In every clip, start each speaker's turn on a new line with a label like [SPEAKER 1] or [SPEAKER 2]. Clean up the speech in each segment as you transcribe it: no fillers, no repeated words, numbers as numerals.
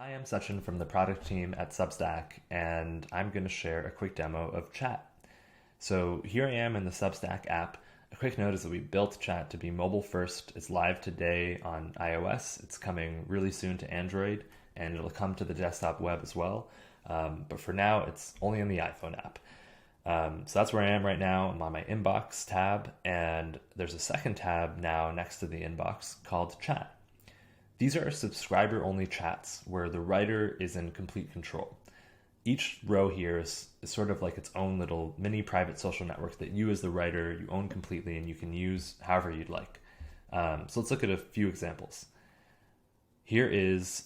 [SPEAKER 1] Hi, I'm Sachin from the product team at Substack, and I'm going to share a quick demo of Chat. So here I am in the Substack app. A quick note is that we built Chat to be mobile first. It's live today on iOS. It's coming really soon to Android, and it'll come to the desktop web as well. But for now, it's only in the iPhone app. So that's where I am right now. I'm on my inbox tab, and there's a second tab now next to the inbox called Chat. These are subscriber-only chats where the writer is in complete control. Each row here is sort of like its own little mini private social network that you as the writer, you own completely and you can use however you'd like. So let's look at a few examples. Here is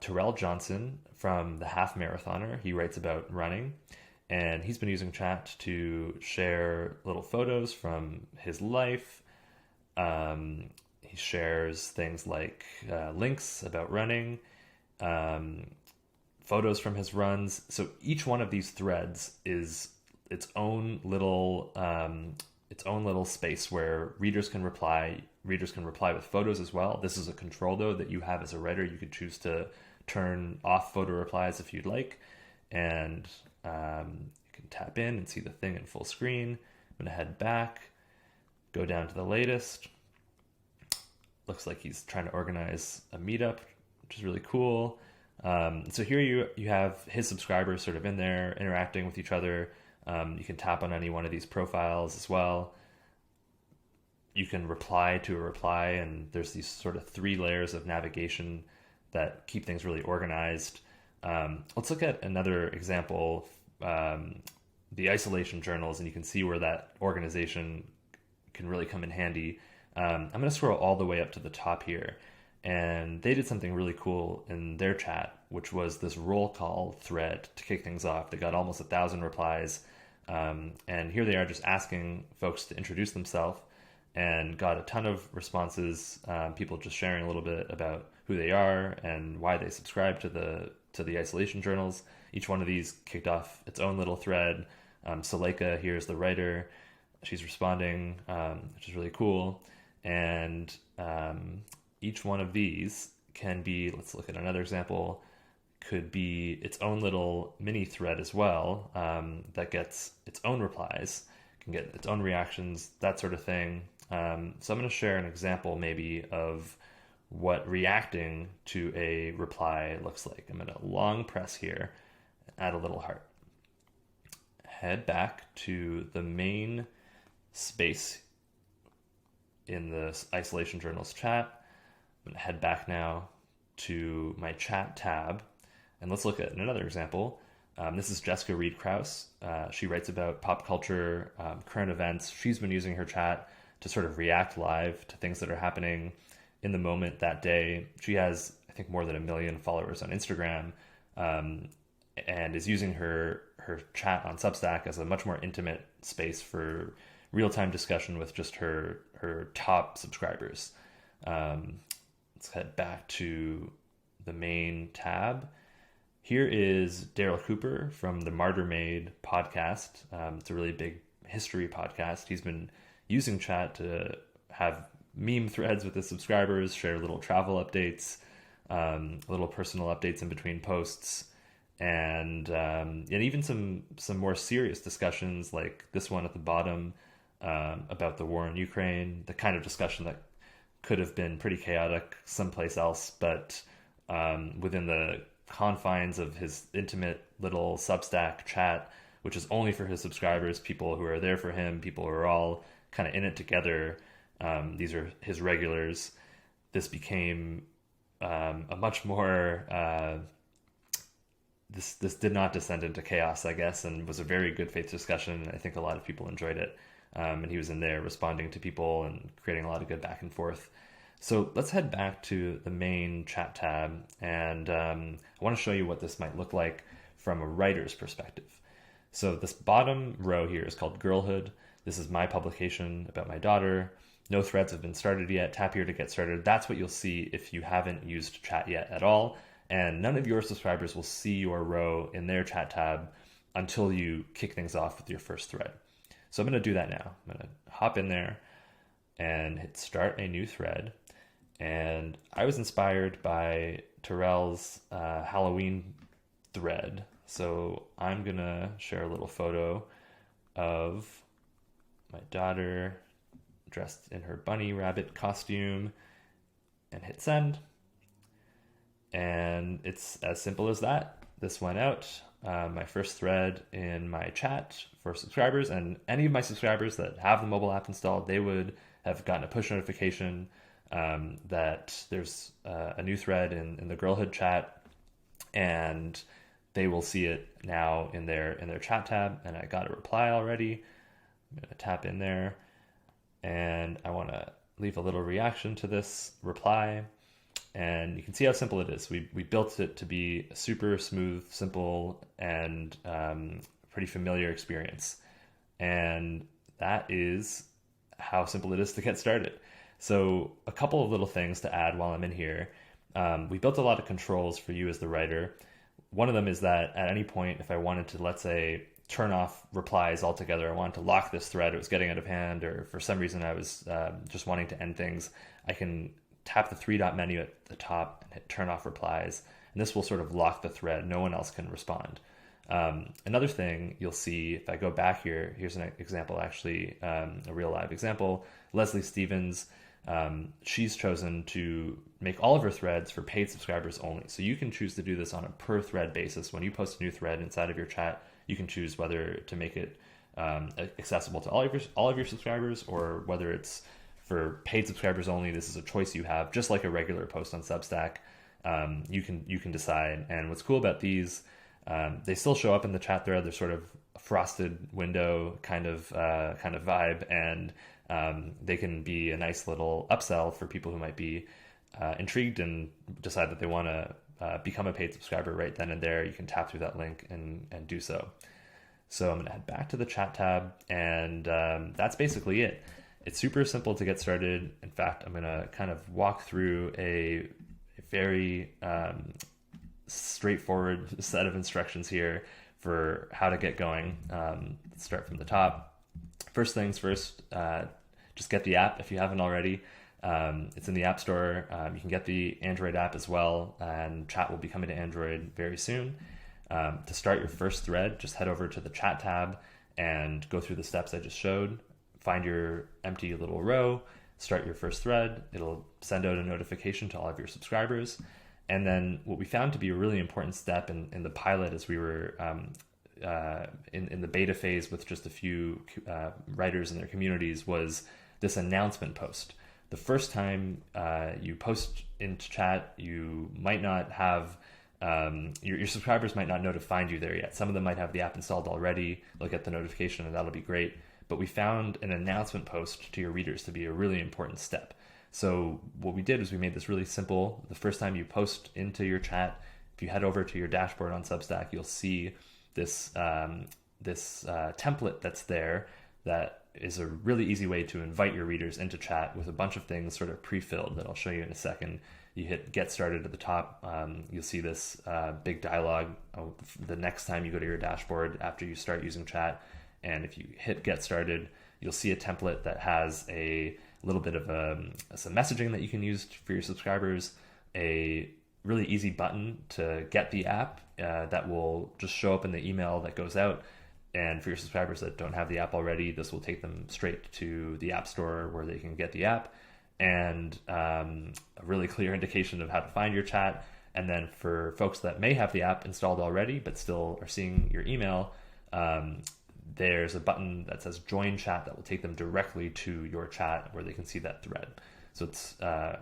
[SPEAKER 1] Terrell Johnson from the Half Marathoner. He writes about running, and he's been using chat to share little photos from his life. He shares things like links about running, photos from his runs. So each one of these threads is its own little space where readers can reply. Readers can reply with photos as well. This is a control though that you have as a writer. You could choose to turn off photo replies if you'd like, and you can tap in and see the thing in full screen. I'm gonna head back, go down to the latest. Looks like he's trying to organize a meetup, which is really cool. So here you have his subscribers sort of in there interacting with each other. You can tap on any one of these profiles as well. You can reply to a reply, and there's these sort of 3 layers of navigation that keep things really organized. Let's look at another example, the isolation journals, and you can see where that organization can really come in handy. I'm going to scroll all the way up to the top here, and they did something really cool in their chat, which was this roll call thread to kick things off. They got almost 1,000 replies, and here they are just asking folks to introduce themselves, and got a ton of responses. People just sharing a little bit about who they are and why they subscribe to the isolation journals. Each one of these kicked off its own little thread. Suleika here is the writer. She's responding, which is really cool. And each one of these can be, let's look at another example, could be its own little mini thread as well, that gets its own replies, can get its own reactions, that sort of thing. So I'm going to share an example maybe of what reacting to a reply looks like. I'm going to long press here, add a little heart. Head back to the main space in the isolation journals chat. I'm going to head back now to my chat tab, and let's look at another example. This is Jessica Reed Krause. She writes about pop culture, current events. She's been using her chat to sort of react live to things that are happening in the moment that day. She has, I think, more than 1 million followers on Instagram, and is using her chat on Substack as a much more intimate space for real-time discussion with just her top subscribers. Let's head back to the main tab. Here is Daryl Cooper from the Martyr Made podcast. It's a really big history podcast. He's been using chat to have meme threads with his subscribers, share little travel updates, little personal updates in between posts, and even some more serious discussions like this one at the bottom, about the war in Ukraine, the kind of discussion that could have been pretty chaotic someplace else, but within the confines of his intimate little Substack chat, which is only for his subscribers, people who are there for him, people who are all kind of in it together. These are his regulars. This became a much more... This did not descend into chaos, I guess, and was a very good faith discussion. I think a lot of people enjoyed it. And he was in there responding to people and creating a lot of good back and forth. So let's head back to the main chat tab, and I want to show you what this might look like from a writer's perspective. So this bottom row here is called Girlhood. This is my publication about my daughter. No threads have been started yet. Tap here to get started. That's what you'll see if you haven't used chat yet at all. And none of your subscribers will see your row in their chat tab until you kick things off with your first thread. So I'm going to do that now. I'm going to hop in there and hit start a new thread. And I was inspired by Terrell's Halloween thread. So I'm going to share a little photo of my daughter dressed in her bunny rabbit costume and hit send. And it's as simple as that. This went out, my first thread in my chat for subscribers, and any of my subscribers that have the mobile app installed, they would have gotten a push notification that there's a new thread in the girlhood chat, and they will see it now in their chat tab. And I got a reply already. I'm going to tap in there, and I want to leave a little reaction to this reply. And you can see how simple it is. We built it to be a super smooth, simple, and pretty familiar experience. And that is how simple it is to get started. So a couple of little things to add while I'm in here. We built a lot of controls for you as the writer. One of them is that at any point, if I wanted to, let's say, turn off replies altogether, I wanted to lock this thread, it was getting out of hand, or for some reason I was just wanting to end things, I can tap the three-dot menu at the top and hit turn off replies, and this will sort of lock the thread. No one else can respond. Another thing you'll see, if I go back here, here's an example, actually, a real live example. Leslie Stevens, she's chosen to make all of her threads for paid subscribers only. So you can choose to do this on a per thread basis. When you post a new thread inside of your chat, you can choose whether to make it accessible to all of your subscribers, or whether it's for paid subscribers only. This is a choice you have, just like a regular post on Substack. You can decide. And what's cool about these, they still show up in the chat thread. They're sort of a frosted window kind of vibe, and they can be a nice little upsell for people who might be intrigued and decide that they want to become a paid subscriber right then and there. You can tap through that link and do so. So I'm going to head back to the chat tab, and that's basically it. It's super simple to get started. In fact, I'm going to kind of walk through a very straightforward set of instructions here for how to get going. Let's start from the top. First things first, just get the app if you haven't already. It's in the App Store. You can get the Android app as well, and chat will be coming to Android very soon. To start your first thread, just head over to the chat tab and go through the steps I just showed. Find your empty little row, start your first thread. It'll send out a notification to all of your subscribers. And then what we found to be a really important step in the pilot, as we were in the beta phase with just a few writers in their communities, was this announcement post. The first time you post into chat, you might not have your subscribers might not know to find you there yet. Some of them might have the app installed already. They'll get the notification, and that'll be great. But we found an announcement post to your readers to be a really important step. So what we did is we made this really simple. The first time you post into your chat, if you head over to your dashboard on Substack, you'll see this template that's there that is a really easy way to invite your readers into chat with a bunch of things sort of pre-filled that I'll show you in a second. You hit get started at the top. You'll see this big dialogue the next time you go to your dashboard after you start using chat. And if you hit get started, you'll see a template that has a little bit of some messaging that you can use for your subscribers, a really easy button to get the app that will just show up in the email that goes out. And for your subscribers that don't have the app already, this will take them straight to the App Store where they can get the app, and a really clear indication of how to find your chat. And then for folks that may have the app installed already but still are seeing your email, there's a button that says join chat that will take them directly to your chat where they can see that thread. So it's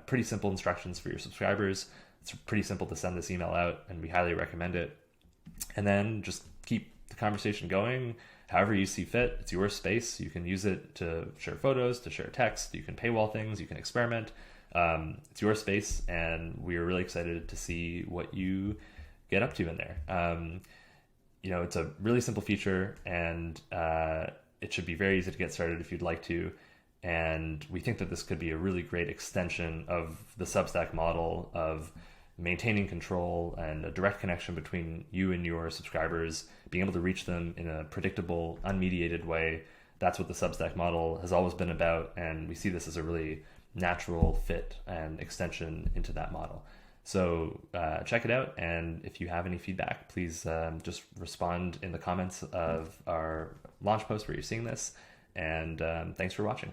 [SPEAKER 1] pretty simple instructions for your subscribers. It's pretty simple to send this email out, and we highly recommend it. And then just keep the conversation going however you see fit. It's your space. You can use it to share photos, to share text. You can paywall things. You can experiment. It's your space, and we are really excited to see what you get up to in there. It's a really simple feature, and it should be very easy to get started if you'd like to. And we think that this could be a really great extension of the Substack model of maintaining control and a direct connection between you and your subscribers, being able to reach them in a predictable, unmediated way. That's what the Substack model has always been about, and we see this as a really natural fit and extension into that model. So check it out, and if you have any feedback, please just respond in the comments of our launch post where you're seeing this. And thanks for watching.